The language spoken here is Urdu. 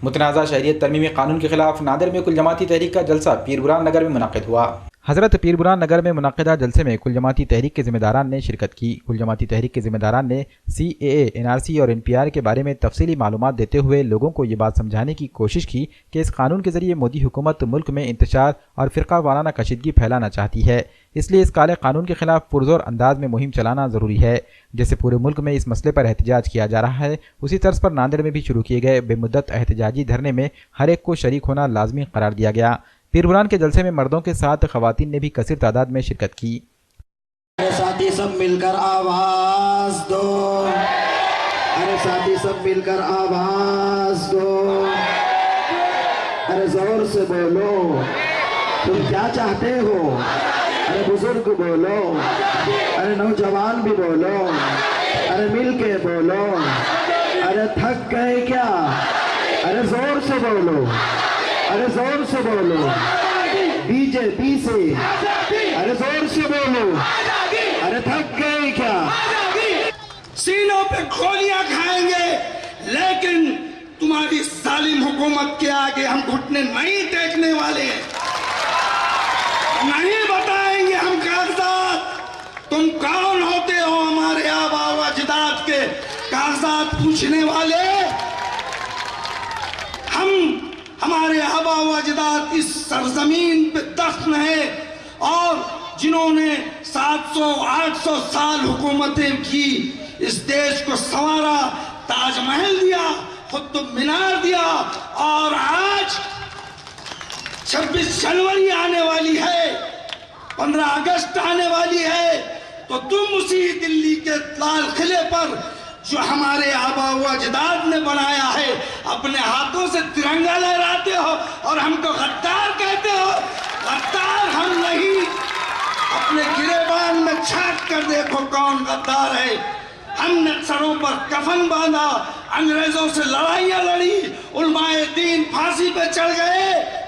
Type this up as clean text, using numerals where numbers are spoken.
متنازع شہریت ترمیمی قانون کے خلاف نادر میں کل جماعتی تحریک کا جلسہ پیر برہان نگر میں منعقد ہوا۔ حضرت پیر برہان نگر میں منعقدہ جلسے میں کل جماعتی تحریک کے ذمہ داران نے شرکت کی۔ کل جماعتی تحریک کے ذمہ داران نے CAA، NRC اور NPR کے بارے میں تفصیلی معلومات دیتے ہوئے لوگوں کو یہ بات سمجھانے کی کوشش کی کہ اس قانون کے ذریعے مودی حکومت ملک میں انتشار اور فرقہ وارانہ کشیدگی پھیلانا چاہتی ہے، اس لیے اس کالے قانون کے خلاف پرزور انداز میں مہم چلانا ضروری ہے۔ جیسے پورے ملک میں اس مسئلے پر احتجاج کیا جا رہا ہے، اسی طرز پر ناندیڑ میں بھی شروع کیے گئے بے مدت احتجاجی دھرنے میں ہر ایک کو شریک ہونا لازمی قرار دیا گیا۔ پیر برہان کے جلسے میں مردوں کے ساتھ خواتین نے بھی کثیر تعداد میں شرکت کی۔ ارے ساتھی سب مل کر آواز دو، ارے ساتھی سب مل کر آواز دو، ارے زور سے بولو تم کیا چاہتے ہو، ارے بزرگ بولو، ارے نوجوان بھی بولو، ارے مل کے بولو، ارے تھک گئے کیا، ارے زور سے بولو، ارے زور سے بولو، BJP سے ارے زور سے بولو، ارے تھک گئے کیا، سینوں پہ گولیاں کھائیں گے لیکن تمہاری ظالم حکومت کے آگے ہم گھٹنے نہیں ٹیکنے والے، نہیں بتائیں گے ہم کاغذات، تم کون ہوتے ہو ہمارے آبا و اجداد کے کاغذات پوچھنے والے؟ ہمارے آبا و اجداد اس سرزمین پہ دفن ہے، اور جنہوں نے 700-800 سال حکومتیں کی، اس دیش کو سنوارا، تاج محل دیا، قطب مینار دیا، اور آج 26 جنوری آنے والی ہے، 15 اگست آنے والی ہے، تو تم اسی دلی کے لال قلعے پر جو ہمارے آبا و اجداد نے بنایا ہے اپنے ہاتھوں سے ترنگا لہراتے ہو اور ہم کو غدار کہتے ہو۔ غدار ہم نہیں، اپنے گریبان میں چھانٹ کر دیکھو کون غدار ہے۔ ہم نے سروں پر کفن باندھا، انگریزوں سے لڑائیاں لڑی، علماء دین پھانسی پہ چڑھ گئے۔